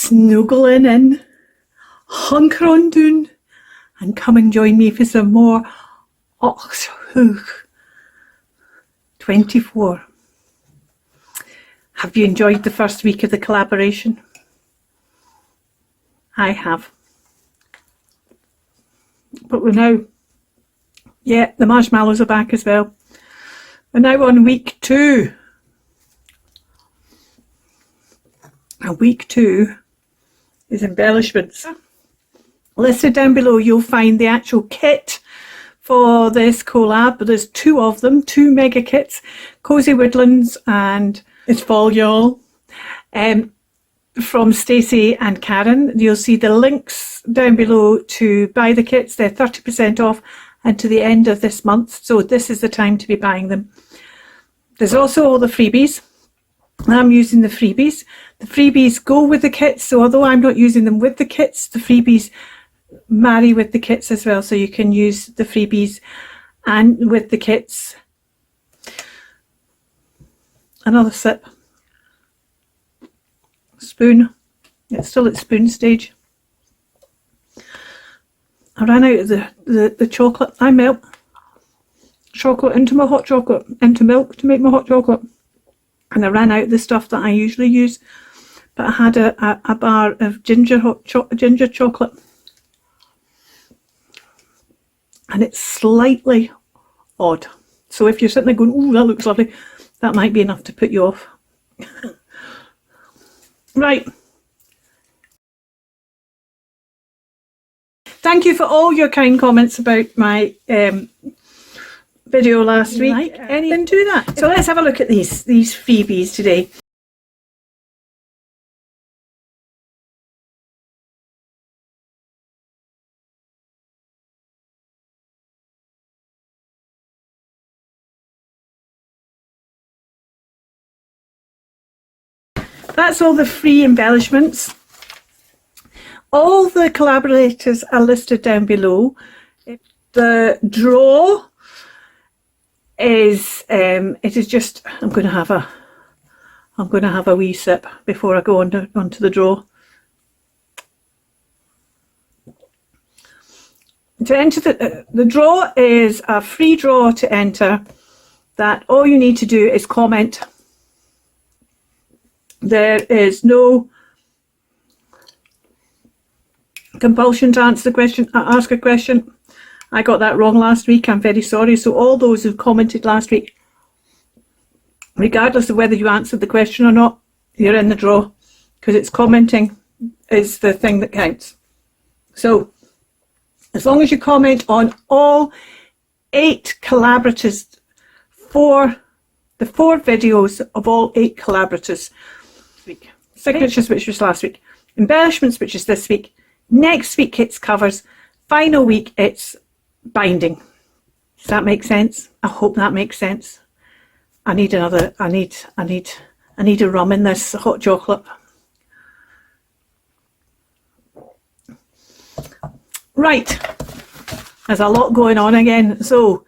snuggling in, hunker on down, and come and join me for some more 24. Have you enjoyed the first week of the collaboration? I have. But we're now, yeah, the marshmallows are back as well. We're now on week 2. And week 2 is embellishments. Listed down below you'll find the actual kit for this collab. There's 2 of them, 2 mega kits, Cozy Woodlands and It's Fall Y'all, from Stacy and Karin. You'll see the links down below to buy the kits. They're 30% off and to the end of this month, so this is the time to be buying them. There's also all the freebies. I'm using the freebies. The freebies go with the kits, so although I'm not using them with the kits, the freebies marry with the kits as well, so you can use the freebies and with the kits. Another sip. Spoon. It's still at spoon stage. I ran out of the chocolate. I melt chocolate into my hot chocolate, into milk to make my hot chocolate. And I ran out of the stuff that I usually use, but I had a bar of ginger chocolate, and it's slightly odd. So if you're sitting there going, "Ooh, that looks lovely," that might be enough to put you off. Right. Thank you for all your kind comments about my video last week. Anything to that. So let's have a look at these freebies today. That's all the free embellishments. All the collaborators are listed down below. The draw is it is just, I'm going to have a wee sip before I go onto the draw. To enter the draw is a free draw to enter, that all you need to do is comment. There is no compulsion to answer the question, ask a question. I got that wrong last week, I'm very sorry. So all those who commented last week, regardless of whether you answered the question or not, you're in the draw, because it's commenting is the thing that counts. So as long as you comment on all 8 collaborators, the 4 videos of all 8 collaborators this week. Signatures, which was last week. Embellishments, which is this week. Next week it's covers. Final week it's binding. Does that make sense? I hope that makes sense. I need another, I need a rum in this hot chocolate. Right, there's a lot going on again, so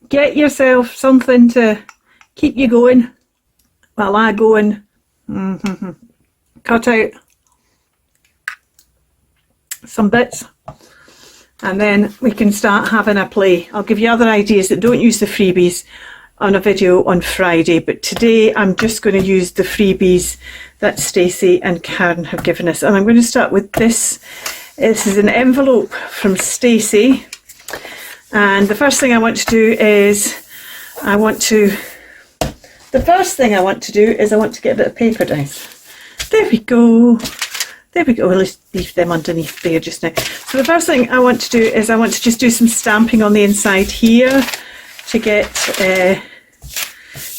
get yourself something to keep you going while I go and cut out some bits, and then we can start having a play. I'll give you other ideas that don't use the freebies on a video on Friday, but today I'm just going to use the freebies that Stacy and Karin have given us. And I'm going to start with this. This is an envelope from Stacy, and the first thing I want to do is I want to get a bit of paper down. There we go. There we go. Well, let's leave them underneath there just now. So the first thing I want to do is I want to just do some stamping on the inside here to get,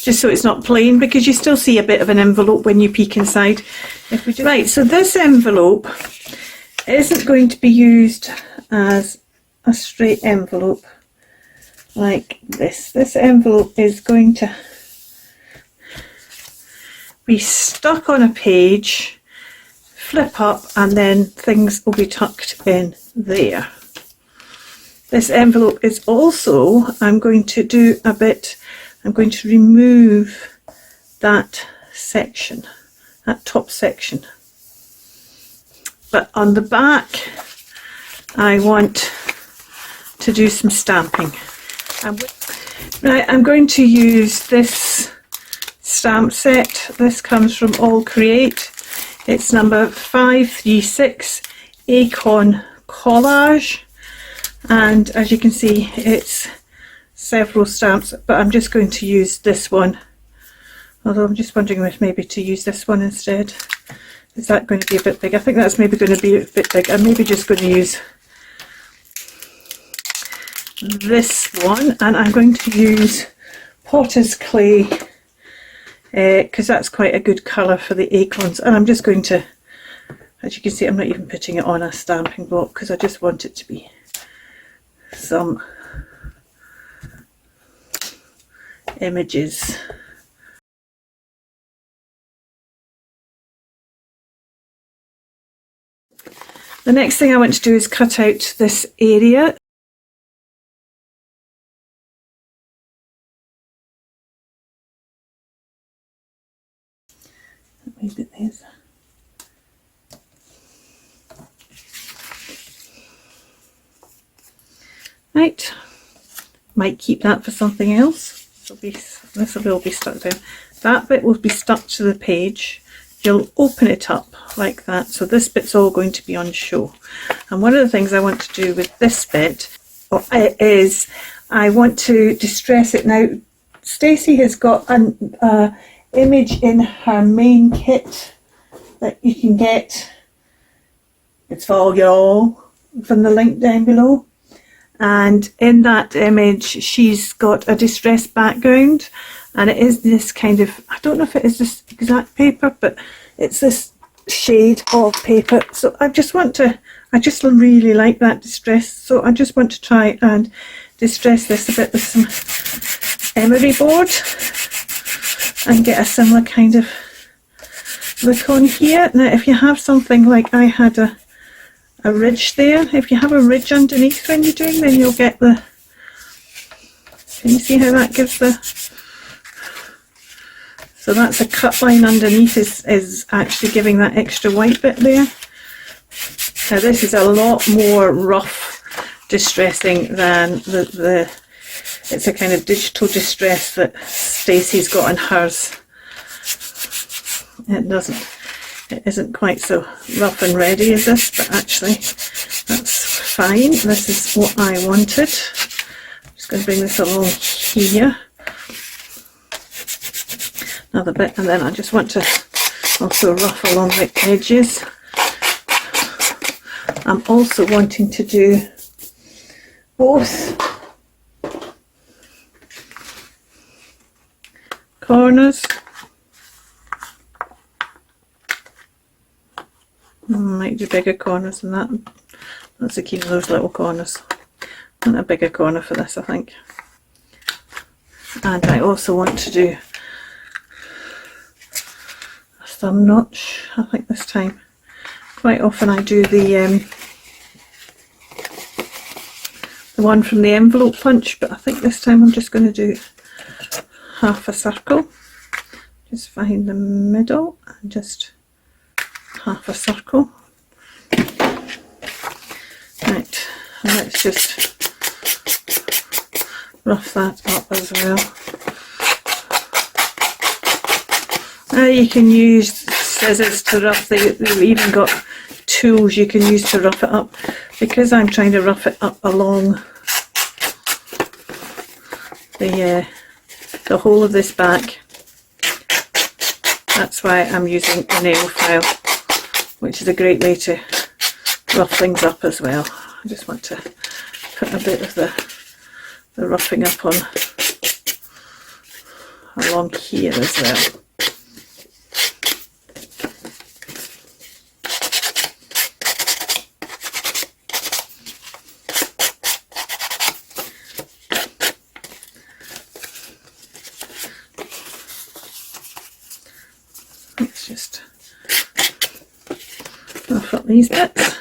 just so it's not plain, because you still see a bit of an envelope when you peek inside. If we just, right, so this envelope isn't going to be used as a straight envelope like this. This envelope is going to be stuck on a page, flip up, and then things will be tucked in there. This envelope is also, I'm going to remove that section, that top section. But on the back I want to do some stamping. Right, I'm going to use this stamp set. This comes from All Create. It's number 536 Acorn Collage, and as you can see it's several stamps, but I'm just going to use this one, although I'm just wondering if maybe to use this one instead. Is that going to be a bit big? I think that's maybe going to be a bit big. I'm maybe just going to use this one, and I'm going to use Potter's Clay because that's quite a good colour for the acorns, and I'm just going to, as you can see, I'm not even putting it on a stamping block because I just want it to be some images. The next thing I want to do is cut out this area. Maybe it is. Right, might keep that for something else. This will all be stuck down. That bit will be stuck to the page. You'll open it up like that, so this bit's all going to be on show. And one of the things I want to do with this bit is I want to distress it. Now Stacy has got an image in her main kit that you can get. It's for y'all from the link down below, and in that image she's got a distressed background, and it is this kind of, I don't know if it is this exact paper, but it's this shade of paper. So I just really like that distress, so I just want to try and distress this a bit with some emery board and get a similar kind of look on here. Now if you have something like I had a ridge there, if you have a ridge underneath when you're doing, then you'll get the, can you see how that gives the, so that's a cut line underneath is actually giving that extra white bit there. Now this is a lot more rough distressing than it's a kind of digital distress that Stacey's got in hers. It isn't quite so rough and ready as this, but actually that's fine. This is what I wanted. I'm just going to bring this along here. Another bit, and then I just want to also rough along the edges. I'm also wanting to do both corners. Might do bigger corners than that. Let's keep those little corners. And a bigger corner for this, I think. And I also want to do a thumb notch, I think this time. Quite often I do the one from the envelope punch, but I think this time I'm just going to do half a circle. Just find the middle and just half a circle. Right, and let's just rough that up as well. Now you can use scissors to rough, they've even got tools you can use to rough it up. Because I'm trying to rough it up along the whole of this back, that's why I'm using a nail file, which is a great way to rough things up as well. I just want to put a bit of the roughing up on along here as well. Let's just rough up these bits.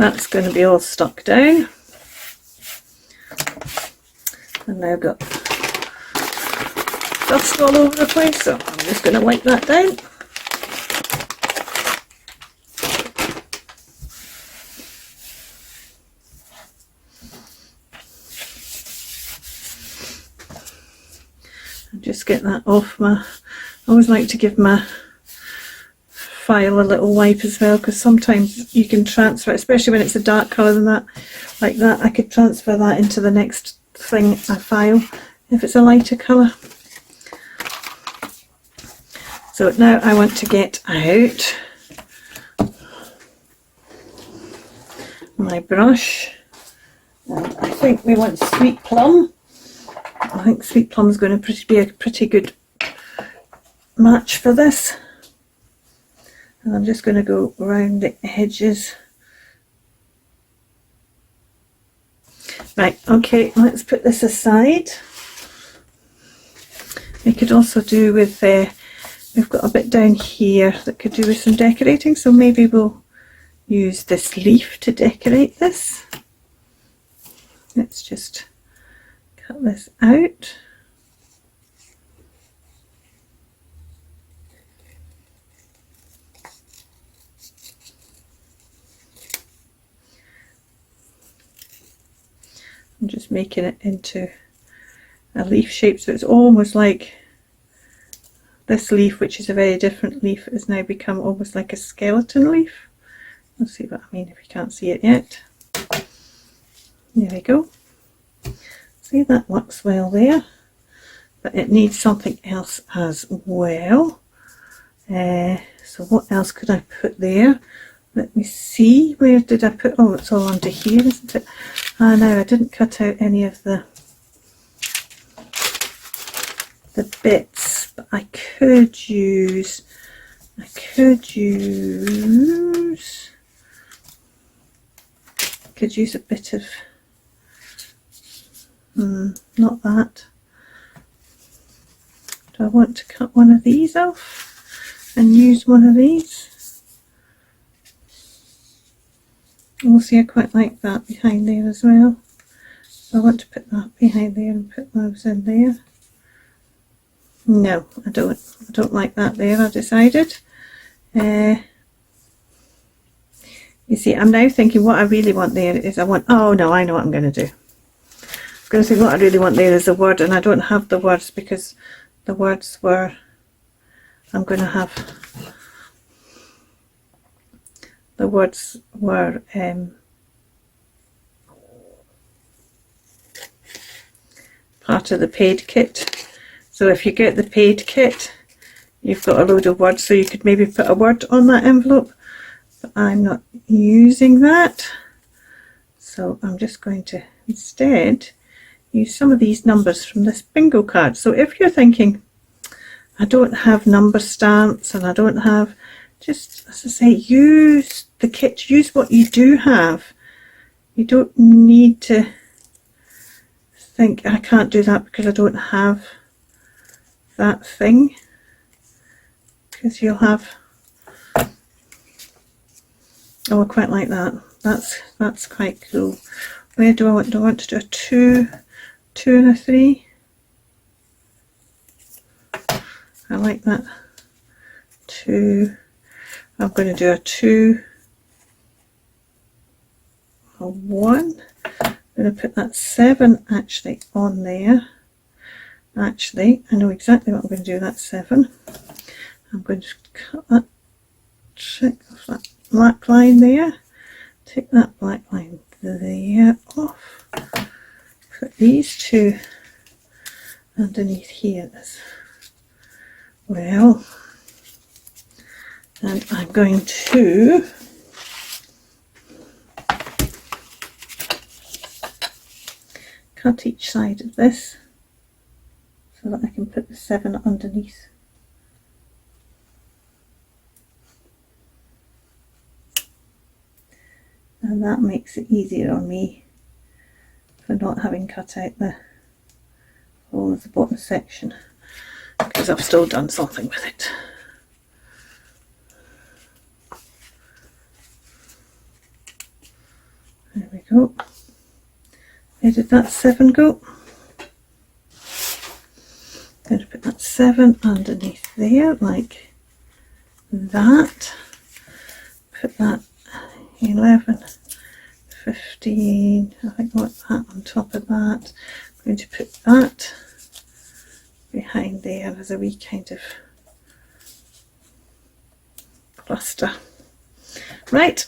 That's going to be all stuck down. And now I've got dust all over the place, so I'm just going to wipe that down. And just get that off my, I always like to give my file a little wipe as well, because sometimes you can transfer, especially when it's a dark colour than that, like that, I could transfer that into the next thing I file if it's a lighter colour. So now I want to get out my brush, and I think we want Sweet Plum. I think Sweet Plum is going to be a pretty good match for this. And I'm just going to go around the edges. Right, okay, let's put this aside. We could also do with, we've got a bit down here that could do with some decorating, so maybe we'll use this leaf to decorate this. Let's just cut this out. I'm just making it into a leaf shape, so it's almost like this leaf, which is a very different leaf, has now become almost like a skeleton leaf. You'll see what I mean if you can't see it yet. There we go. See, that works well there, but it needs something else as well. So what else could I put there? Let me see, where did I put, oh, it's all under here, isn't it? Ah, no, I didn't cut out any of the bits, but I could use a bit of, not that. Do I want to cut one of these off and use one of these? We'll see, I quite like that behind there as well. So I want to put that behind there and put those in there. No, I don't like that there, I decided. You see, I'm now thinking what I really want there is oh no, I know what I'm going to do. I'm going to think what I really want there is a word, and I don't have the words because the words were, I'm going to have, the words were part of the paid kit. So if you get the paid kit, you've got a load of words, so you could maybe put a word on that envelope, but I'm not using that. So I'm just going to instead use some of these numbers from this bingo card. So if you're thinking, I don't have number stamps and I don't have, just as I say, use the kit, use what you do have. You don't need to think, I can't do that because I don't have that thing, because you'll have, oh, I quite like that. That's quite cool. Where do I want? Do I want to do a 2 and a 3? I like that. 2. I'm going to do a 2, a 1. I'm going to put that 7 actually on there. Actually, I know exactly what I'm going to do. That's 7. I'm going to cut that, check off that black line there. Take that black line there off. Put these two underneath here as well. And I'm going to cut each side of this so that I can put the 7 underneath. And that makes it easier on me for not having cut out the whole of the bottom section, because I've still done something with it. There we go. Where did that 7 go? Going to put that 7 underneath there like that. Put that 11, 15, I think I want that on top of that. I'm going to put that behind there as a wee kind of cluster. Right,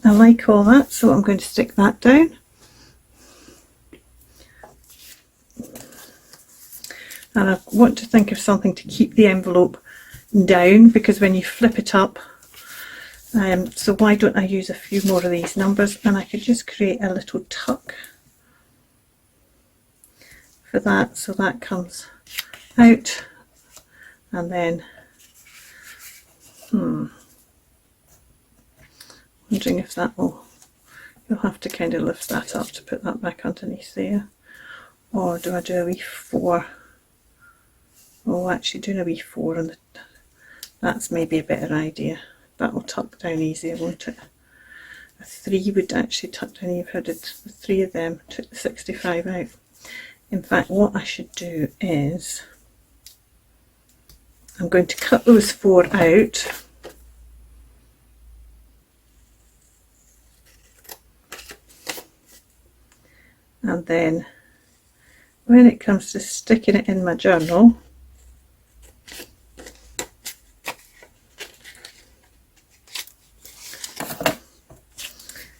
I like all that, so I'm going to stick that down. And I want to think of something to keep the envelope down, because when you flip it up, so why don't I use a few more of these numbers, and I could just create a little tuck for that, so that comes out, and then wondering if that will, you'll have to kind of lift that up to put that back underneath there, or do I do a wee 4? Oh, actually doing a wee 4 on the, that's maybe a better idea. That will tuck down easier, won't it? A 3 would actually tuck down if I did the 3 of them, took the 65 out. In fact, what I should do is, I'm going to cut those 4 out. And then when it comes to sticking it in my journal,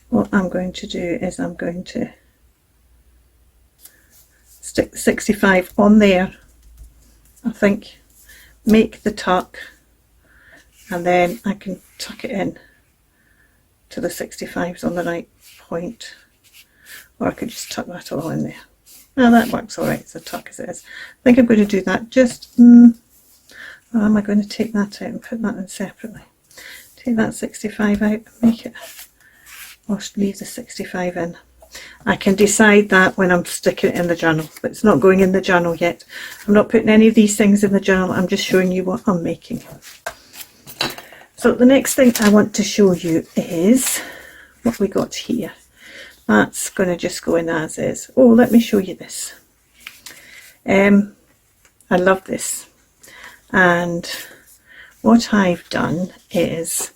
what I'm going to do is I'm going to stick the 65 on there, I think, make the tuck, and then I can tuck it in to the 65s on the right point, or I could just tuck that all in there. Now that works alright, it's a tuck as it is. I think I'm going to do that, just, or am I going to take that out and put that in separately? Take that 65 out and make it, or leave the 65 in. I can decide that when I'm sticking it in the journal, but it's not going in the journal yet. I'm not putting any of these things in the journal, I'm just showing you what I'm making. So the next thing I want to show you is what we got here. That's going to just go in as is. Oh, let me show you this. I love this. And what I've done is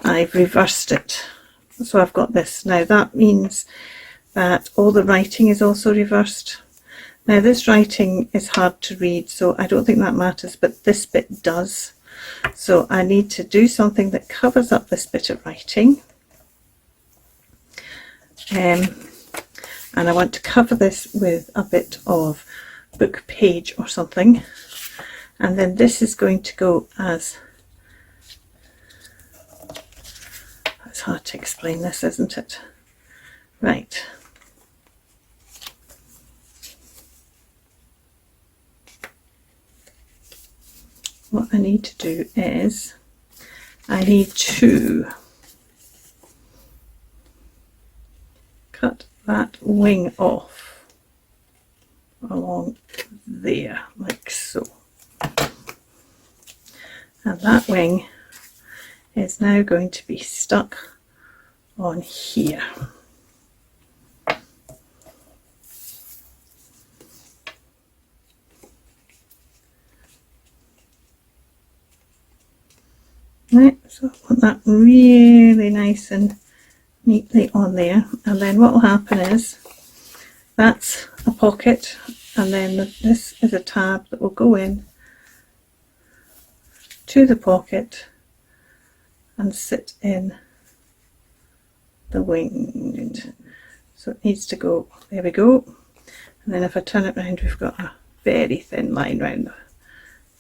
I've reversed it. So I've got this. Now that means that all the writing is also reversed. Now this writing is hard to read, so I don't think that matters, but this bit does. So I need to do something that covers up this bit of writing. And I want to cover this with a bit of book page or something. And then this is going to go as, it's hard to explain this, isn't it? Right. What I need to do is, I need to cut that wing off along there, like so. And that wing is now going to be stuck on here. Right, so I want that really nice and neatly on there, and then what will happen is that's a pocket, and then this is a tab that will go in to the pocket and sit in the wing. So it needs to go, there we go, and then if I turn it round we've got a very thin line round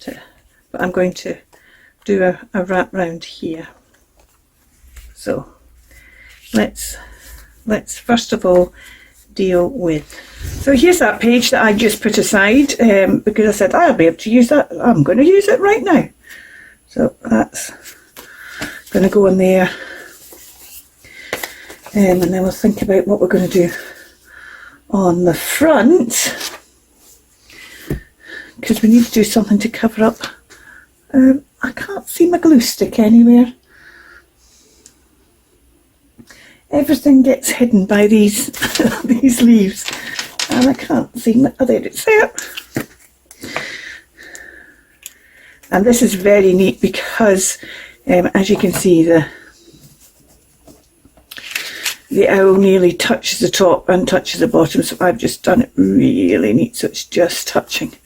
but I'm going to do a wrap round here. So let's first of all deal with, so here's that page that I just put aside because I said I'll be able to use that. I'm going to use it right now. So that's going to go in there, and then we'll think about what we're going to do on the front, because we need to do something to cover up. I can't see my glue stick anywhere. everything gets hidden by these these leaves, and I can't see my, oh there it's there. And this is very neat because as you can see, the owl nearly touches the top and touches the bottom, so I've just done it really neat so it's just touching.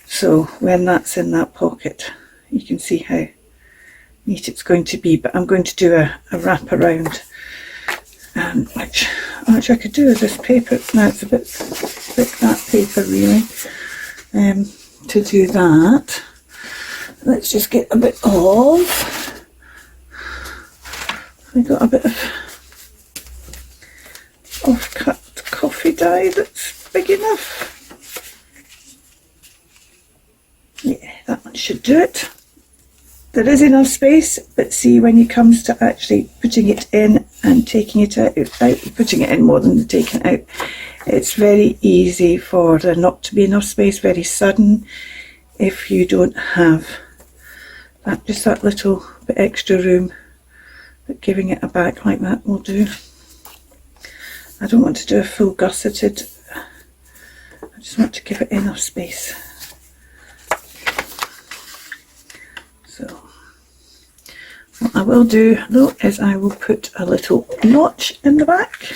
So when that's in that pocket, you can see how neat it's going to be. But I'm going to do a wrap around, which I could do with this paper. Now it's a bit thick, that paper really. To do that, let's just get a bit of, I got a bit of cut coffee dye that's big enough. Yeah, that one should do it. There is enough space, but see, when it comes to actually putting it in and taking it out, putting it in more than taking it out, it's very easy for there not to be enough space, very sudden, if you don't have that, just that little bit extra room. But giving it a back like that will do. I don't want to do a full gusseted, I just want to give it enough space. So what I will do though is I will put a little notch in the back.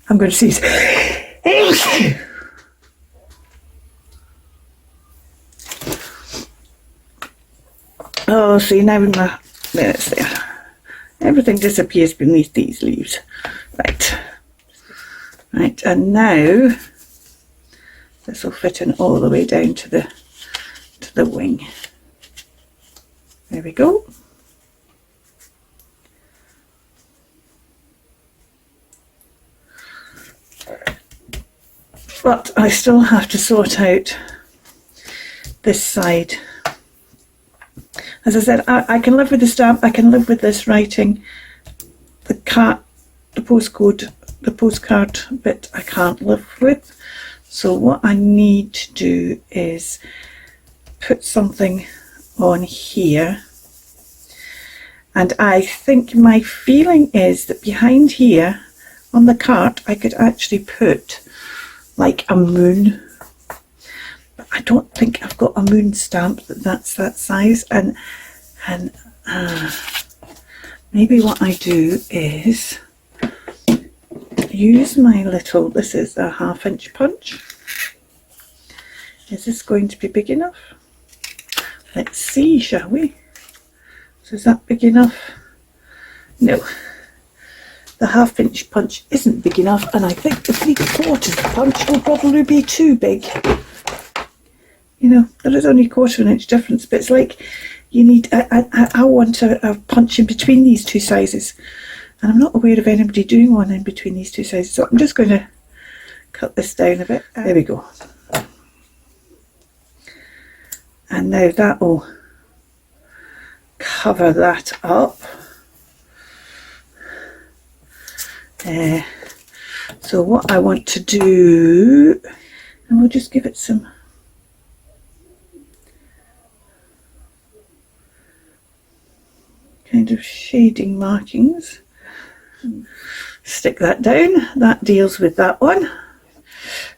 I'm going to sneeze. Oh, see, now there it's there. Everything disappears beneath these leaves. Right, and now this will fit in all the way down to the wing. There we go. But I still have to sort out this side. As I said, I can live with the stamp, I can live with this writing. The postcode, the postcard bit I can't live with. So what I need to do is put something on here. And I think my feeling is that behind here on the cart I could actually put like a moon, but I don't think I've got a moon stamp that's that size, and maybe what I do is use my little, this is a 1/2 inch punch. Is this going to be big enough? Let's see, shall we? So is that big enough? No. The 1/2 inch punch isn't big enough, and I think the 3/4 punch will probably be too big. You know, there is only 1/4 inch difference, but it's like you need, I want a punch in between these two sizes, and I'm not aware of anybody doing one in between these two sizes, so I'm just going to cut this down a bit. There we go. And now that will cover that up. So what I want to do, and we'll just give it some kind of shading markings. Stick that down. That deals with that one.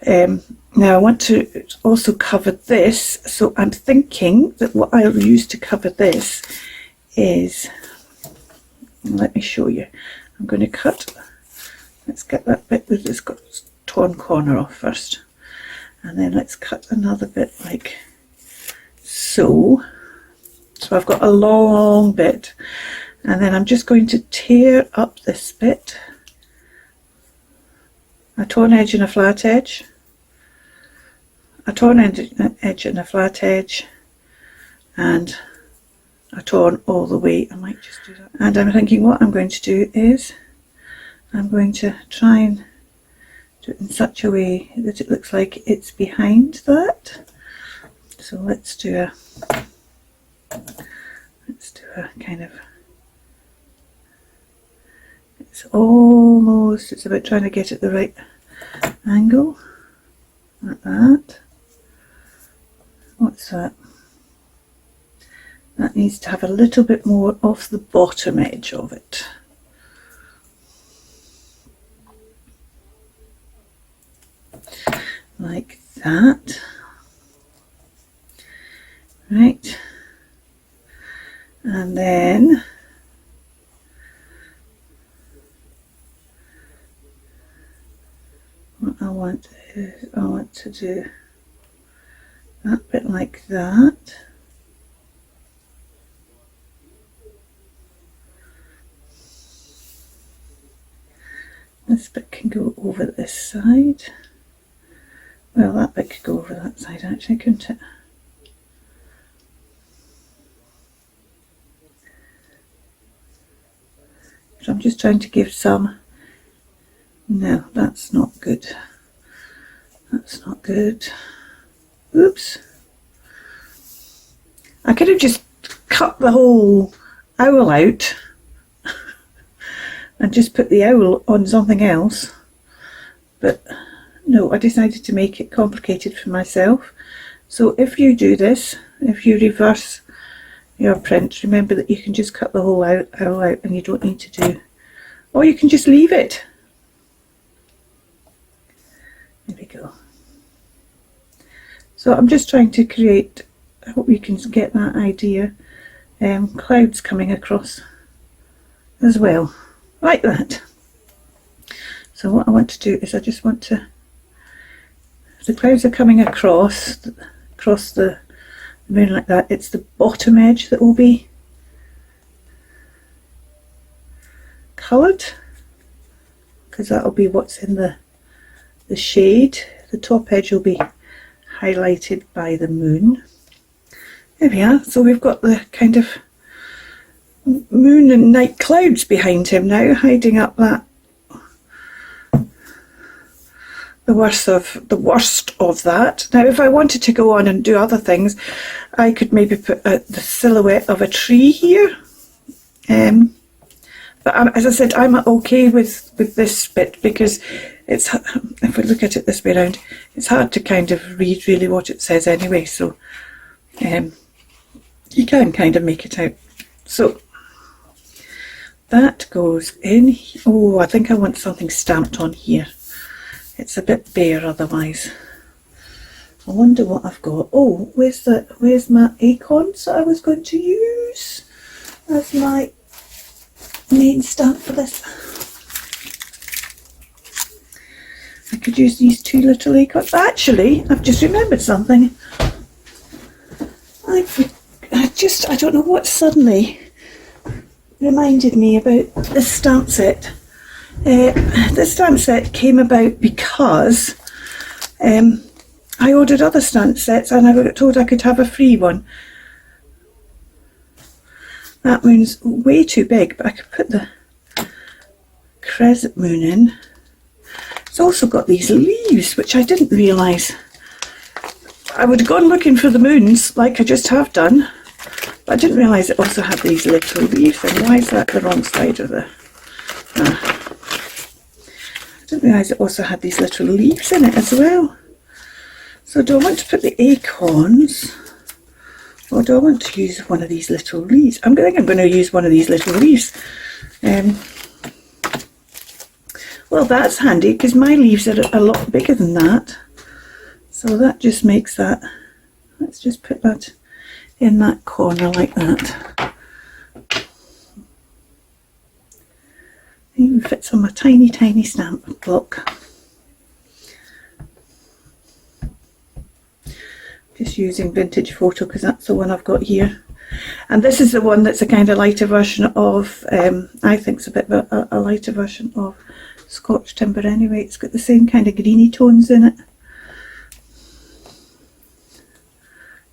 Now I want to also cover this, so I'm thinking that what I'll use to cover this is, let me show you. I'm going to cut, let's get that bit with this got torn corner off first, and then let's cut another bit like so. So I've got a long bit, and then I'm just going to tear up this bit, a torn edge and a flat edge, a torn edge and a flat edge, and a torn all the way. I might just do that. And I'm thinking what I'm going to do is I'm going to try and do it in such a way that it looks like it's behind that. So let's do a kind of It's about trying to get it the right angle, like that. What's that? That needs to have a little bit more off the bottom edge of it. Like that. Right. And then what I want to do that bit like that. This bit can go over this side. Well, that bit could go over that side actually, couldn't it? So I'm just trying to give some. No, that's not good. That's not good. Oops. I could have just cut the whole owl out and just put the owl on something else. But no, I decided to make it complicated for myself. So if you do this, if you reverse your print, remember that you can just cut the whole owl out and you don't need to do, or you can just leave it. There we go. So I'm just trying to create, I hope you can get that idea, clouds coming across as well, like that. So what I want to do is I just want to, the clouds are coming across the moon like that. It's the bottom edge that will be coloured, because that'll be what's in the shade. The top edge will be highlighted by the moon. There we are. So we've got the kind of moon and night clouds behind him now, hiding up that the worst of that. Now if I wanted to go on and do other things, I could maybe put the silhouette of a tree here, but as I said, I'm okay with this bit, because it's, if we look at it this way around, it's hard to kind of read really what it says anyway, so you can kind of make it out. So that goes in. Oh, I think I want something stamped on here. It's a bit bare otherwise. I wonder what I've got. Oh, where's my acorns that I was going to use as my main stamp for this? I could use these two little acorns. Actually, I've just remembered something. I don't know what suddenly reminded me about this stamp set. This stamp set came about because I ordered other stamp sets and I got told I could have a free one. That moon's way too big, but I could put the crescent moon in. It's also got these leaves, which I didn't realise. I would have gone looking for the moons, like I just have done, but I didn't realise it also had these little leaves. And why is that the wrong side of the... I didn't realise it also had these little leaves in it as well. So do I want to put the acorns, or do I want to use one of these little leaves? I think I'm going to use one of these little leaves. Well, that's handy, because my leaves are a lot bigger than that. So that just makes that, let's just put that in that corner like that. It even fits on my tiny, tiny stamp block. Just using Vintage Photo because that's the one I've got here. And this is the one that's a kind of lighter version of, I think it's a bit of a lighter version of Scotch Timber anyway. It's got the same kind of greeny tones in it.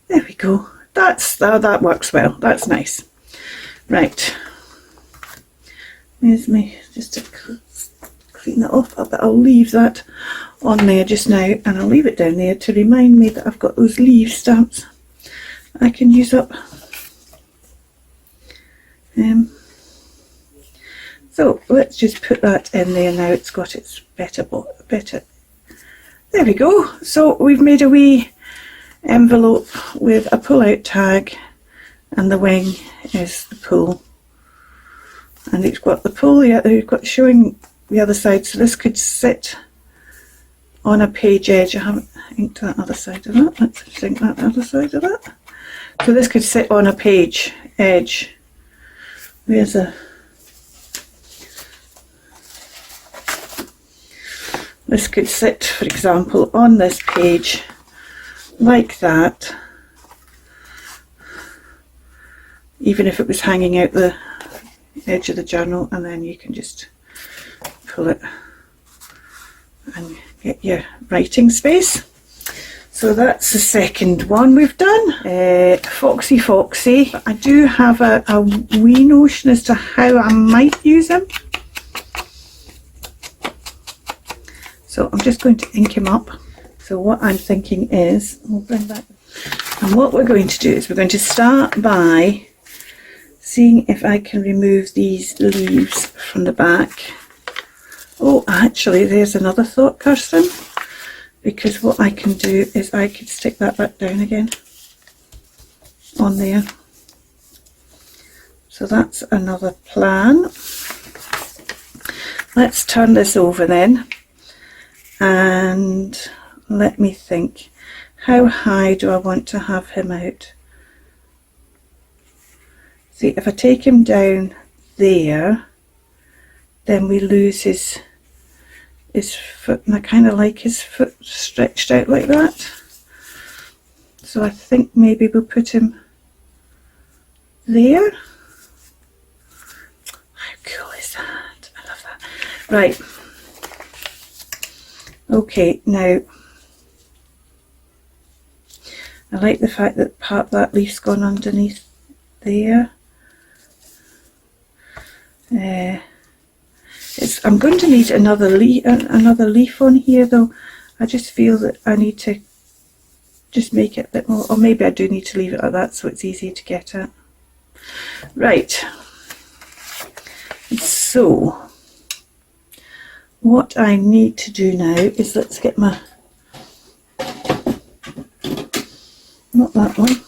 There we go. That works well. That's nice. Right. Here's me, just to clean that off, but I'll leave that on there just now, and I'll leave it down there to remind me that I've got those leaf stamps I can use up. So let's just put that in there now. It's got its better. There we go. So we've made a wee envelope with a pull-out tag, and the wing is the pull. And it's got the pull. Yeah, we've got showing the other side. So this could sit on a page edge. I haven't inked that other side of that. Let's just ink that other side of that. So this could sit on a page edge. There's a. This could sit, for example, on this page like that, even if it was hanging out the edge of the journal, and then you can just pull it and get your writing space. So that's the second one we've done. Foxy. But I do have a wee notion as to how I might use him. So I'm just going to ink him up. So what I'm thinking is, we'll bring that, and what we're going to do is we're going to start by seeing if I can remove these leaves from the back. Oh, actually, there's another thought, Kirstin, because what I can do is I could stick that back down again on there. So that's another plan. Let's turn this over then. And let me think, how high do I want to have him out? See, if I take him down there, then we lose his foot, and I kind of like his foot stretched out like that. So I think maybe we'll put him there. How cool is that? I love that. Right. Okay, now I like the fact that part of that leaf's gone underneath there. I'm going to need another leaf on here though. I just feel that I need to just make it a bit more, or maybe I do need to leave it like that so it's easier to get at. Right, so what I need to do now is, let's get my, not that one,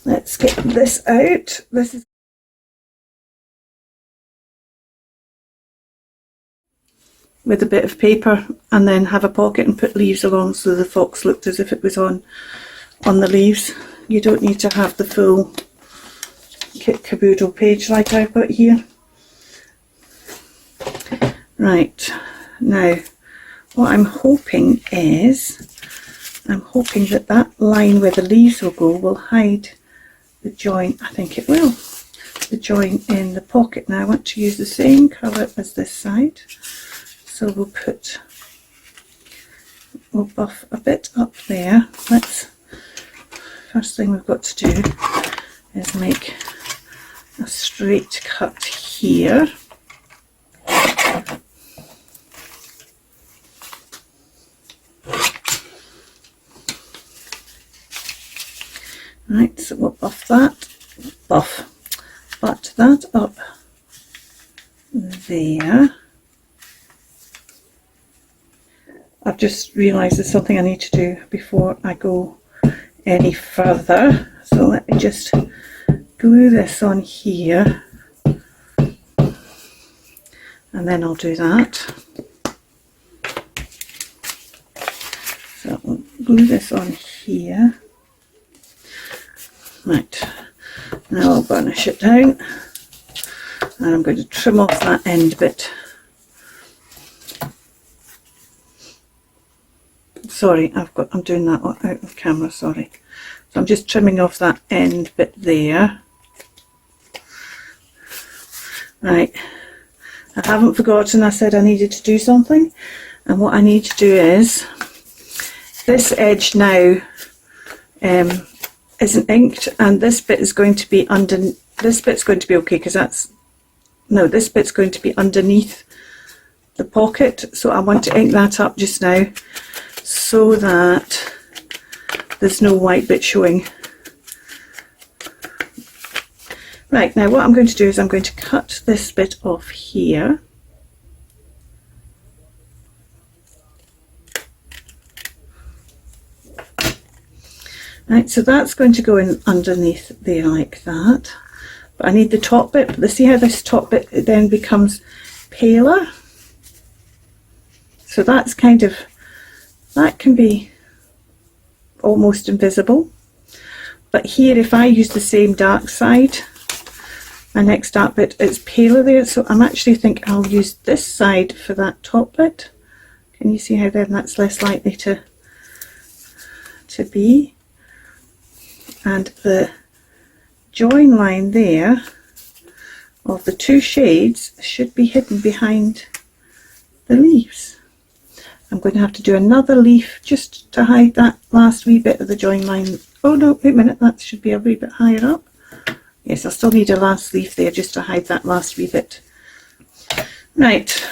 let's get this out. This is with a bit of paper, and then have a pocket and put leaves along so the fox looked as if it was on the leaves. You don't need to have the full kit caboodle page like I've got here. Right, now what I'm hoping is, I'm hoping that that line where the leaves will go will hide the join. I think it will. The join in the pocket. Now I want to use the same colour as this side. So we'll buff a bit up there. First thing we've got to do is make a straight cut here. Right, so we'll butt that up there. I've just realised there's something I need to do before I go any further. So let me just glue this on here, and then I'll do that. So I'll glue this on here. Right, now I'll burnish it down, and I'm going to trim off that end bit. Sorry, I'm doing that out of camera, sorry. So I'm just trimming off that end bit there. Right, I haven't forgotten I said I needed to do something, and what I need to do is, this edge now isn't inked, and this bit is going to be this bit's going to be okay, because this bit's going to be underneath the pocket, so I want to ink that up just now so that there's no white bit showing. Right, now what I'm going to do is I'm going to cut this bit off here. Right, so that's going to go in underneath there like that. But I need the top bit. But see how this top bit then becomes paler? So that's kind of, that can be almost invisible. But here, if I use the same dark side, my next dark bit, it's paler there. So I'm actually think I'll use this side for that top bit. Can you see how then that's less likely to be? And the join line there of the two shades should be hidden behind the leaves. I'm going to have to do another leaf just to hide that last wee bit of the join line. Oh no, wait a minute, that should be a wee bit higher up. Yes, I still need a last leaf there just to hide that last wee bit. Right,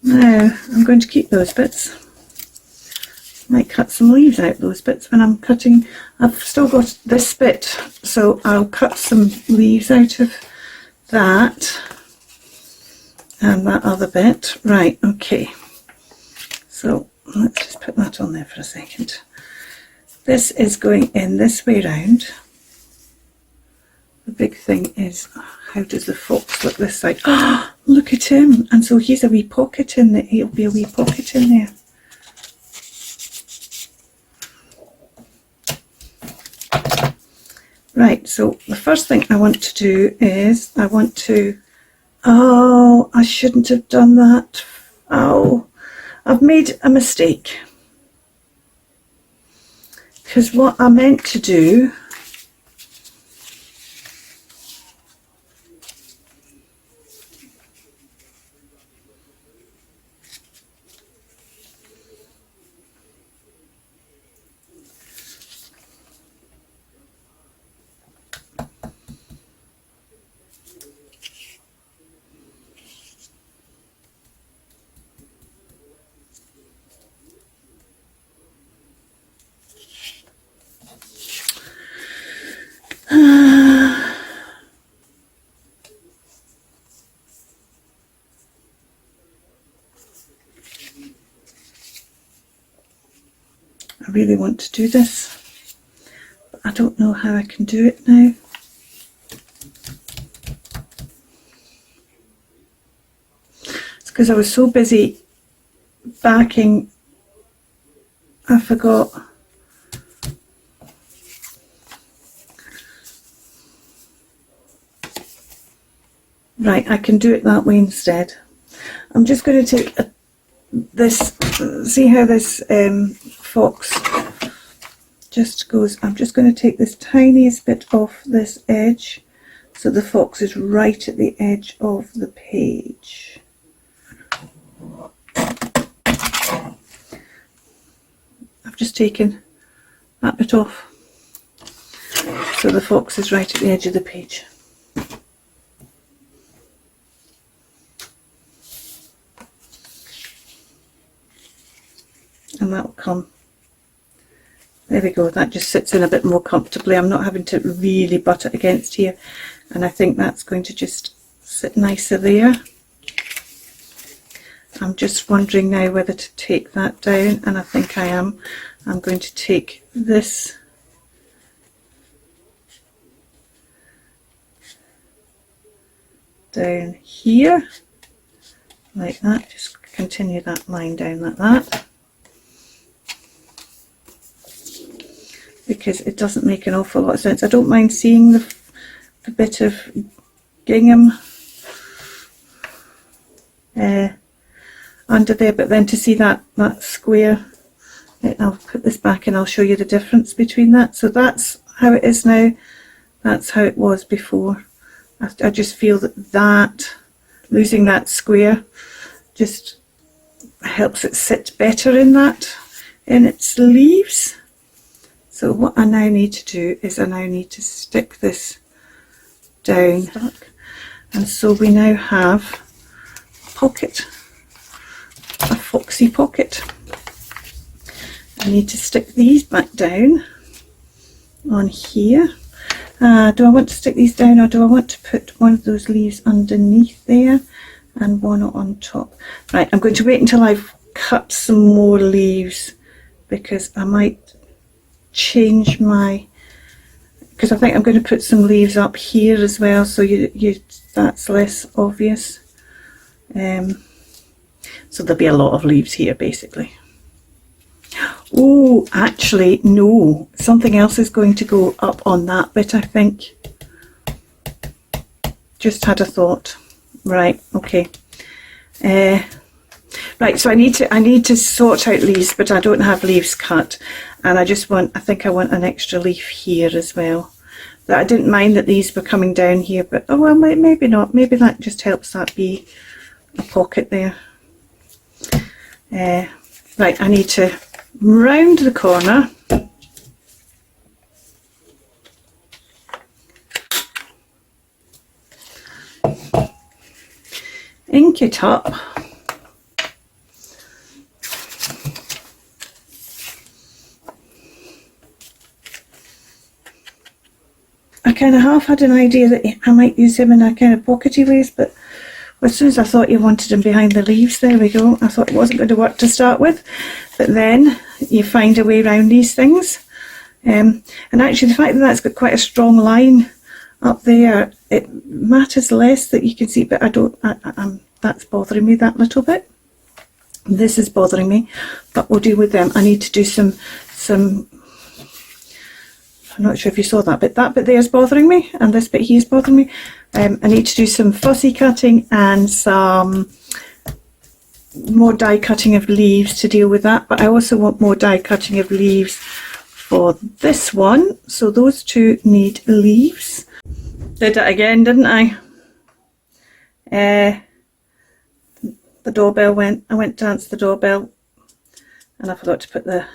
now I'm going to keep those bits. Might cut some leaves out those bits when I'm cutting. I've still got this bit, so I'll cut some leaves out of that and that other bit. Right, okay, so let's just put that on there for a second. This is going in this way round. The big thing is, how does the fox look this side? Oh, look at him, and so he's a wee pocket in there. He'll be a wee pocket in there. Right, so the first thing I want to do is I want to, oh, I shouldn't have done that. Oh, I've made a mistake. Because what I meant to do I really want to do this, but I don't know how I can do it now. It's because I was so busy backing, I forgot. Right, I can do it that way instead. I'm just going to take this, see how this fox just goes. I'm just going to take this tiniest bit off this edge so the fox is right at the edge of the page. I've just taken that bit off so the fox is right at the edge of the page. And that will come, there we go, that just sits in a bit more comfortably. I'm not having to really butt it against here, and I think that's going to just sit nicer there. I'm just wondering now whether to take that down, and I think I am. I'm going to take this down here like that, just continue that line down like that, because it doesn't make an awful lot of sense. I don't mind seeing the bit of gingham under there, but then to see that square, I'll put this back and I'll show you the difference between that. So that's how it is now, that's how it was before. I just feel that losing that square just helps it sit better in its leaves. So what I now need to do is I now need to stick this down, and so we now have a pocket, a foxy pocket. I need to stick these back down on here, Do I want to stick these down, or do I want to put one of those leaves underneath there and one on top? Right, I'm going to wait until I've cut some more leaves, because I might change my, because I think I'm going to put some leaves up here as well, so that's less obvious. So there'll be a lot of leaves here basically. Oh, actually no, something else is going to go up on that bit, I think. Just had a thought. Right, okay. Right, so I need to sort out leaves, but I don't have leaves cut, and I think I want an extra leaf here as well. That I didn't mind that these were coming down here, but oh well, maybe not. Maybe that just helps that be a pocket there. Right, I need to round the corner. Ink it up. I kind of half had an idea that I might use him in a kind of pockety ways, but as soon as I thought you wanted him behind the leaves, there we go. I thought it wasn't going to work to start with, but then you find a way around these things. And actually the fact that that's got quite a strong line up there, it matters less that you can see, but that's bothering me that little bit. This is bothering me, but we'll deal with them. I need to do some I'm not sure if you saw that bit there is bothering me, and this bit here is bothering me. I need to do some fussy cutting and some more die cutting of leaves to deal with that, but I also want more die cutting of leaves for this one, so those two need leaves. Did it again, didn't I? The doorbell went, I went to answer the doorbell and I forgot to put the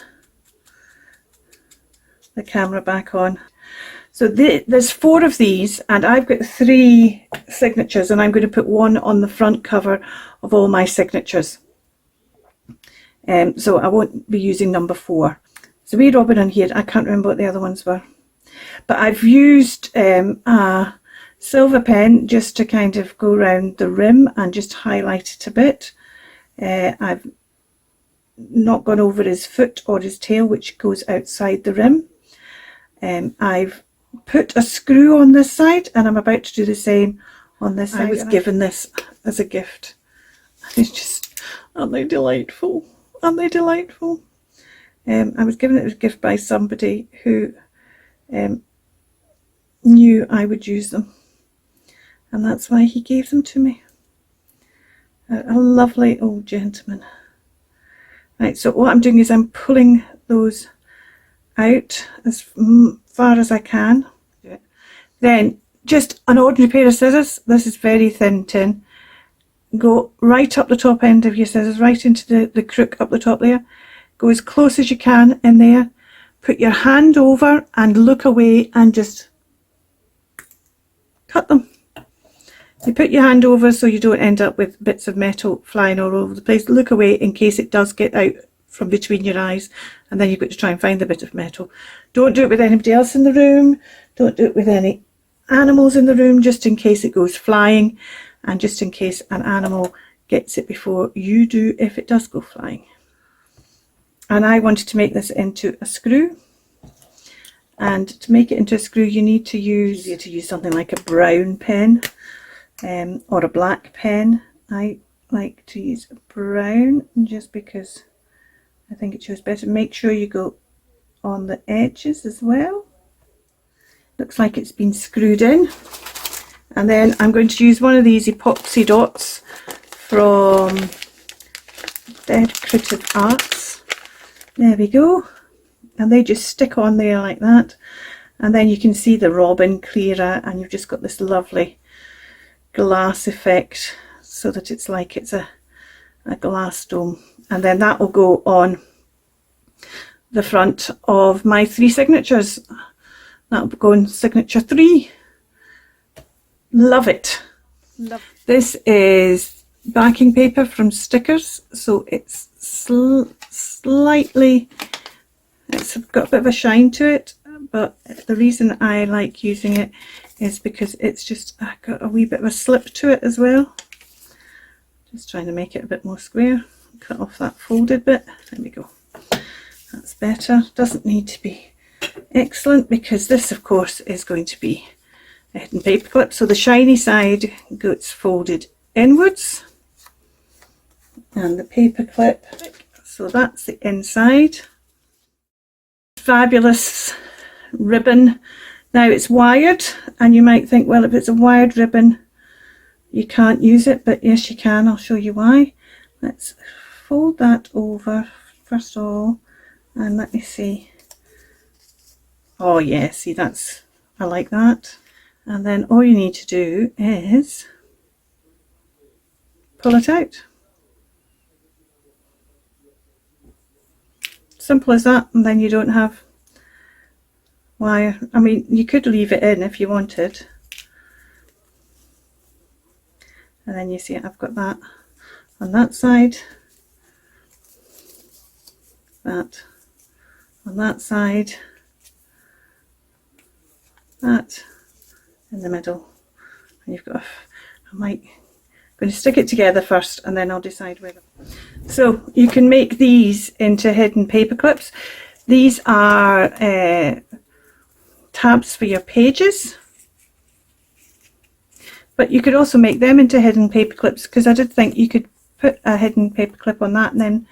camera back on. So there's 4 of these, and I've got 3 signatures, and I'm going to put one on the front cover of all my signatures. So I won't be using number 4. So wee robin on here, I can't remember what the other ones were, but I've used a silver pen just to kind of go around the rim and just highlight it a bit. I've not gone over his foot or his tail, which goes outside the rim. I've put a screw on this side, and I'm about to do the same on this side. I was given this as a gift. It's just, aren't they delightful? Aren't they delightful? I was given it as a gift by somebody who knew I would use them, and that's why he gave them to me. A lovely old gentleman. Right, so what I'm doing is I'm pulling those out as far as I can. Then just an ordinary pair of scissors. This is very thin tin. Go right up the top end of your scissors, right into the crook up the top there. Go as close as you can in there. Put your hand over and look away and just cut them. You put your hand over so you don't end up with bits of metal flying all over the place. Look away in case it does get out from between your eyes, and then you've got to try and find the bit of metal. Don't do it with anybody else in the room. Don't do it with any animals in the room, just in case it goes flying, and just in case an animal gets it before you do, if it does go flying. And I wanted to make this into a screw, and to make it into a screw you need to use something like a brown pen or a black pen. I like to use a brown just because I think it shows better. Make sure you go on the edges as well. Looks like it's been screwed in. And then I'm going to use one of these epoxy dots from Dead Creative Arts. There we go. And they just stick on there like that. And then you can see the robin clearer, and you've just got this lovely glass effect, so that it's like it's a glass dome. And then that will go on the front of my 3 signatures. That will go in signature 3. Love it. This is backing paper from Stickers, so it's slightly, it's got a bit of a shine to it, but the reason I like using it is because it's just got a wee bit of a slip to it as well. Just trying to make it a bit more square. Cut off that folded bit. There we go. That's better. Doesn't need to be excellent because this of course is going to be a hidden paper clip. So the shiny side gets folded inwards and the paper clip, so that's the inside. Fabulous ribbon. Now it's wired and you might think, well, if it's a wired ribbon you can't use it, but yes you can. I'll show you why. Let's fold that over first of all and let me see. Oh yeah, see, that's, I like that. And then all you need to do is pull it out. Simple as that, and then you don't have wire. I mean, you could leave it in if you wanted. And then you see I've got that on that side, that on that side, that in the middle, and you've got I'm going to stick it together first and then I'll decide whether. So you can make these into hidden paper clips. These are tabs for your pages, but you could also make them into hidden paper clips, because I did think you could put a hidden paper clip on that and then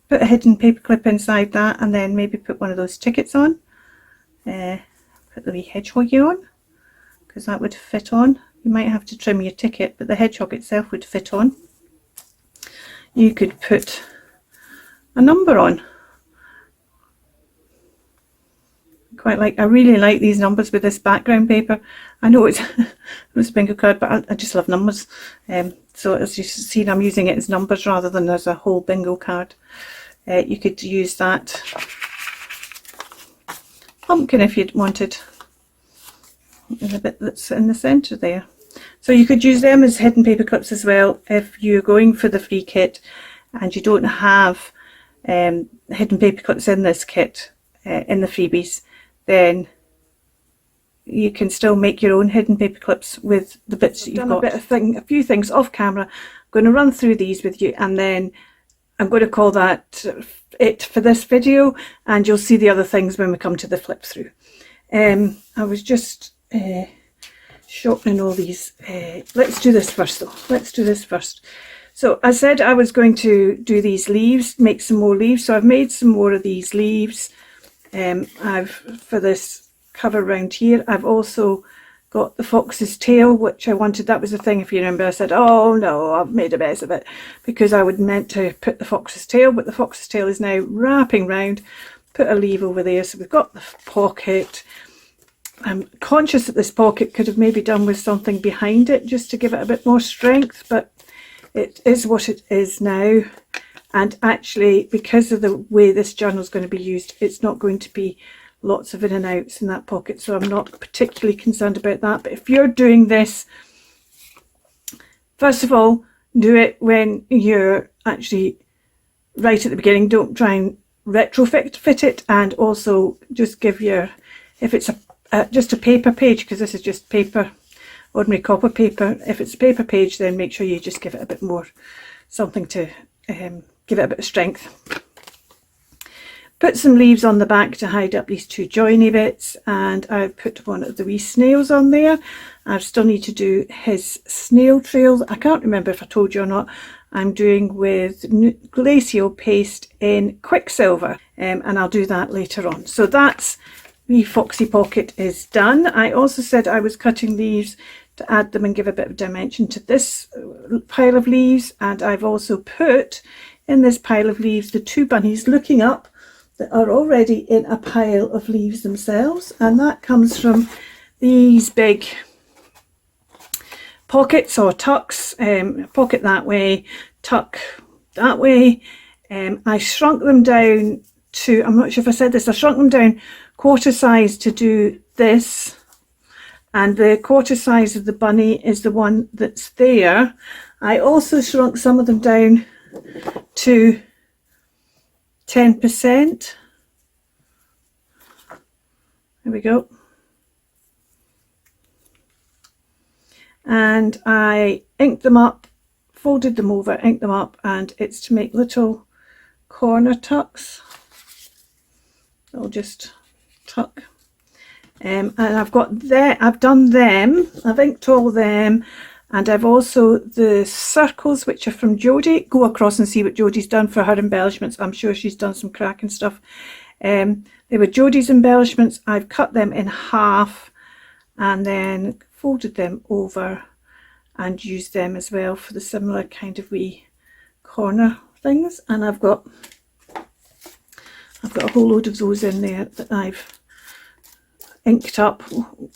put a hidden paper clip inside that and then maybe put one of those tickets on. Put the wee hedgehog on, because that would fit on. You might have to trim your ticket, but the hedgehog itself would fit on. You could put a number on. I really like these numbers with this background paper. I know it's a bingo card, but I just love numbers. So as you see, I'm using it as numbers rather than as a whole bingo card. You could use that pumpkin if you wanted. There's a bit that's in the centre there. So you could use them as hidden paper clips as well if you're going for the free kit and you don't have hidden paper clips in this kit, in the freebies. Then you can still make your own hidden paper clips with the bits that you've got. A few things off camera. I'm going to run through these with you, and then I'm going to call that it for this video, and you'll see the other things when we come to the flip through. I was just shortening all these. Let's do this first though. Let's do this first. So I said I was going to do these leaves, make some more leaves. So I've made some more of these leaves. For this cover around here. I've also got the fox's tail, which I wanted. That was the thing, if you remember, I said, oh no, I've made a mess of it, because I would meant to put the fox's tail, but the fox's tail is now wrapping round. Put a leaf over there. So we've got the pocket. I'm conscious that this pocket could have maybe done with something behind it just to give it a bit more strength, but it is what it is now. And actually, because of the way this journal is going to be used, it's not going to be lots of in and outs in that pocket, so I'm not particularly concerned about that. But if you're doing this, first of all, do it when you're actually right at the beginning. Don't try and retrofit it, and also just give your, if it's just a paper page, because this is just paper, ordinary copper paper. If it's a paper page, then make sure you just give it a bit more, something to give it a bit of strength. Put some leaves on the back to hide up these two joiny bits, and I've put one of the wee snails on there. I still need to do his snail trails. I can't remember if I told you or not. I'm doing with glacial paste in Quicksilver, and I'll do that later on. So that's the foxy pocket is done. I also said I was cutting leaves to add them and give a bit of dimension to this pile of leaves, and I've also put in this pile of leaves the two bunnies looking up that are already in a pile of leaves themselves, and that comes from these big pockets or tucks. Pocket that way, tuck that way. I shrunk them down to, I'm not sure if I said this, I shrunk them down quarter size to do this, and the quarter size of the bunny is the one that's there. I also shrunk some of them down to 10%, There we go. And I inked them up, folded them over, inked them up, and it's to make little corner tucks. I'll just tuck. And I've done them, I've inked all them, and I've also the circles which are from Jodi. Go across and see what Jodi's done for her embellishments. I'm sure she's done some cracking stuff. They were Jodi's embellishments. I've cut them in half and then folded them over and used them as well for the similar kind of wee corner things. And I've got a whole load of those in there that I've inked up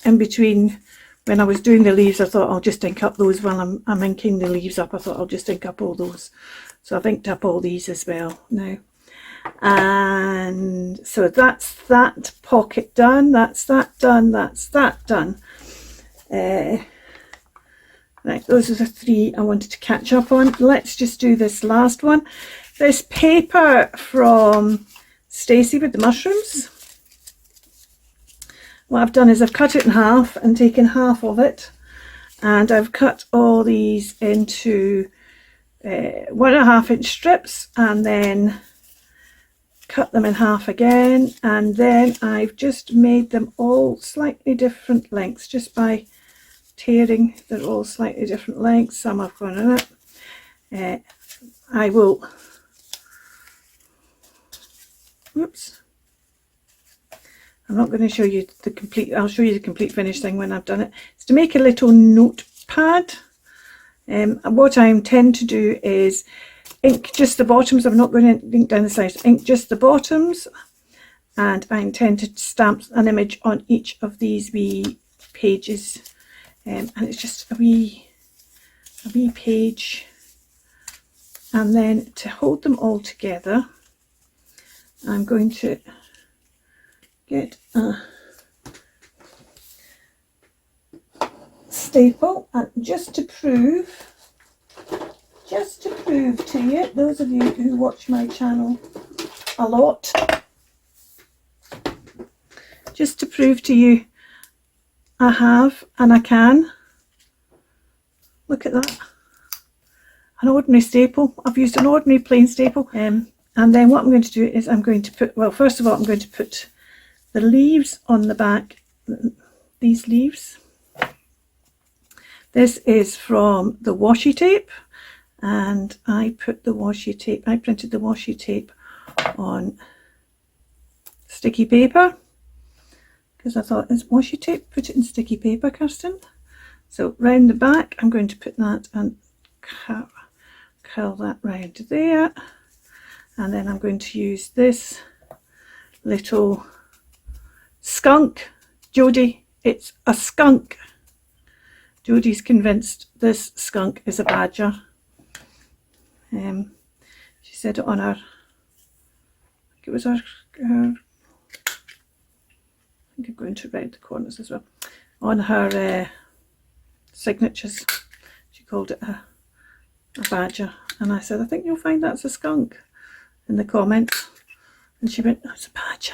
in between. When I was doing the leaves, I thought I'll just ink up those while I'm inking the leaves up. I thought I'll just ink up all those. So I've inked up all these as well now. And so that's that pocket done, that's that done, that's that done. Right, those are the 3 I wanted to catch up on. Let's just do this last one. This paper from Stacy with the mushrooms. What I've done is I've cut it in half and taken half of it, and I've cut all these into 1.5 inch strips, and then cut them in half again, and then I've just made them all slightly different lengths just by tearing. They're all slightly different lengths. Some have gone in it. I will, whoops, I'm not going to show you the complete, I'll show you the complete finished thing when I've done it. It's to make a little notepad. What I intend to do is ink just the bottoms. I'm not going to ink down the sides. Ink just the bottoms, and I intend to stamp an image on each of these wee pages, and it's just a wee page. And then to hold them all together, I'm going to get a staple, and just to prove to you, those of you who watch my channel a lot, just to prove to you, I have and I can. Look at that, an ordinary staple. I've used an ordinary plain staple, and then what I'm going to do is I'm going to put, well, first of all I'm going to put the leaves on the back. These leaves, this is from the washi tape, and I put the washi tape, I printed the washi tape on sticky paper because I thought, it's washi tape, put it in sticky paper, Kirstin. So round the back I'm going to put that and curl that round there, and then I'm going to use this little skunk. Jodi, it's a skunk. Jodi's convinced this skunk is a badger. She said it on her, I think it was her, I think I'm going to write the corners as well, on her signatures. She called it a badger, and I said, I think you'll find that's a skunk in the comments, and she went, oh, it's a badger.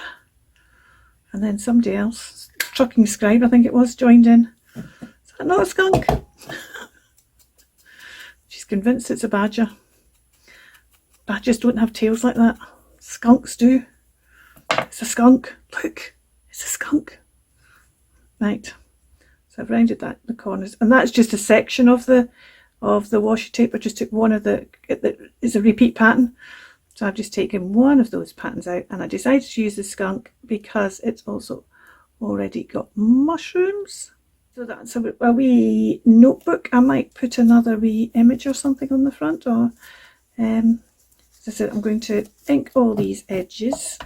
And then somebody else, Trucking Scribe I think it was, joined in. Is that not a skunk? She's convinced it's a badger. Badgers don't have tails like that. Skunks do. It's a skunk. Look, it's a skunk. Right. So I've rounded that the corners, and that's just a section of the washi tape. I just took one of the, it's a repeat pattern. So I've just taken one of those patterns out, and I decided to use the skunk because it's also already got mushrooms. So that's a wee notebook. I might put another wee image or something on the front, or as I said, I'm going to ink all these edges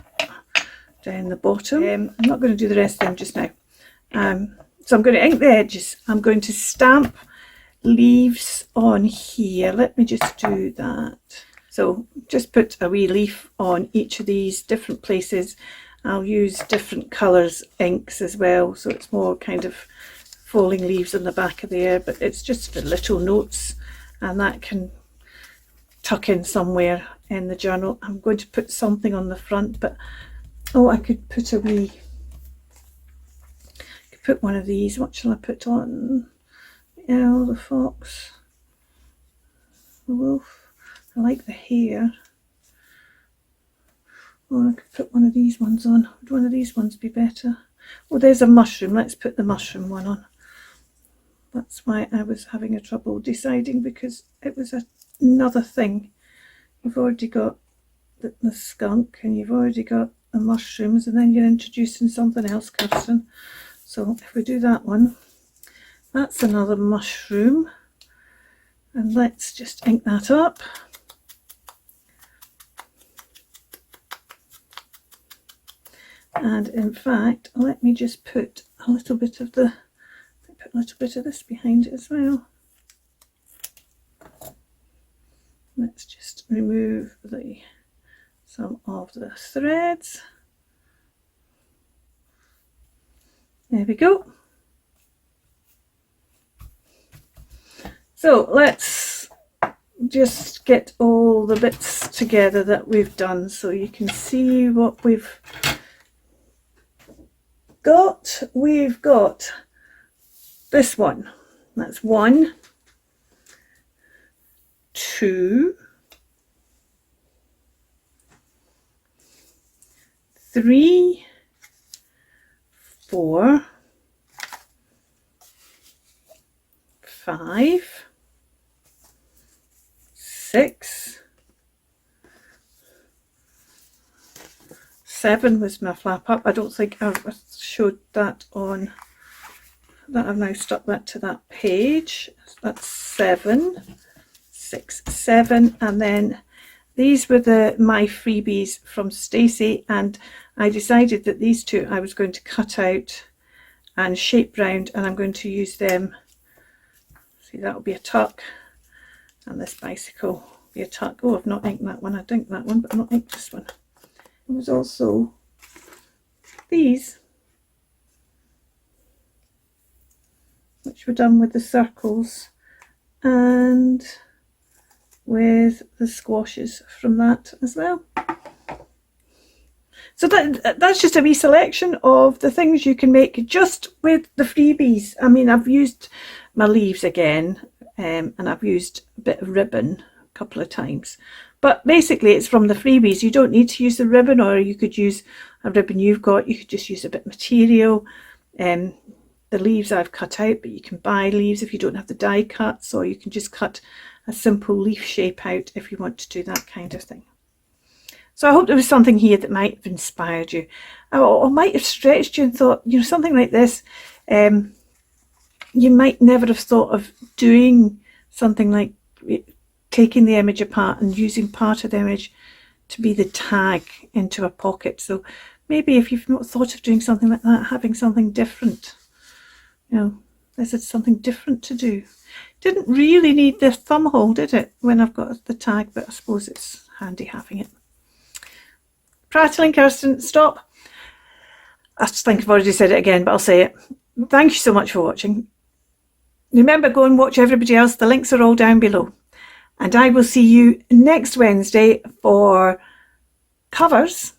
down the bottom. I'm not going to do the rest of them just now. So I'm going to ink the edges. I'm going to stamp leaves on here. Let me just do that. So just put a wee leaf on each of these different places. I'll use different colours inks as well, so it's more kind of falling leaves on the back of there, but it's just for little notes, and that can tuck in somewhere in the journal. I'm going to put something on the front, but oh, I could put a wee put one of these. What shall I put on? The owl, the fox, the wolf. I like the hare. Or I could put one of these ones on. Would one of these ones be better? Oh, there's a mushroom. Let's put the mushroom one on. That's why I was having a trouble deciding, because it was another thing. You've already got the skunk and you've already got the mushrooms, and then you're introducing something else, Kirstin. So if we do that one, that's another mushroom. And let's just ink that up. And in fact, let me just put a little bit of this behind it as well. Let's just remove some of the threads. There we go. So let's just get all the bits together that we've done so you can see what we've got. We've got this one. That's 1, 2, 3, 4, 5, 6, 7 was my flap up. I don't think I've showed that on that. I've now stuck that to that page. That's 7, 6, 7, and then these were my freebies from Stacy, and I decided that these two I was going to cut out and shape round, and I'm going to use them. See, that'll be a tuck, and this bicycle will be a tuck. Oh, I've not inked that one. I'd ink that one, but I've not inked this one. There was also these, which were done with the circles and with the squashes from that as well. So that's just a wee selection of the things you can make just with the freebies. I mean, I've used my leaves again, and I've used a bit of ribbon a couple of times. But basically it's from the freebies. You don't need to use the ribbon, or you could use a ribbon you've got. You could just use a bit of material. The leaves I've cut out, but you can buy leaves if you don't have the die cuts, or you can just cut a simple leaf shape out if you want to do that kind of thing. So I hope there was something here that might have inspired you, or might have stretched you and thought, you know, something like this, you might never have thought of doing something like taking the image apart and using part of the image to be the tag into a pocket. So maybe if you've not thought of doing something like that, having something different, you know, this is something different to do. Didn't really need the thumb hole, did it, when I've got the tag, but I suppose it's handy having it. Prattling, Kirstin, stop. I just think I've already said it again, but I'll say it. Thank you so much for watching. Remember, go and watch everybody else. The links are all down below. And I will see you next Wednesday for covers.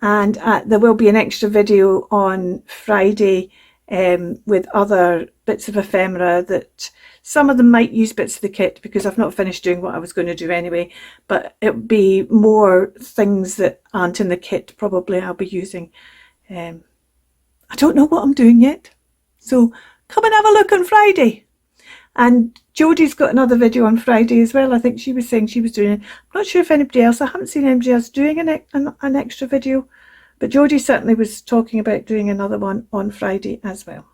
And there will be an extra video on Friday with other bits of ephemera that some of them might use bits of the kit, because I've not finished doing what I was going to do anyway, but it'll be more things that aren't in the kit probably I'll be using. I don't know what I'm doing yet, so come and have a look on Friday. And Jodi's got another video on Friday as well. I think she was saying she was doing it. I'm not sure if anybody else, I haven't seen anybody else doing an extra video, but Jodi certainly was talking about doing another one on Friday as well.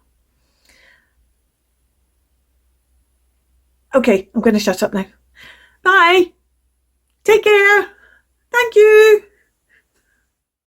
Okay, I'm going to shut up now. Bye. Take care. Thank you.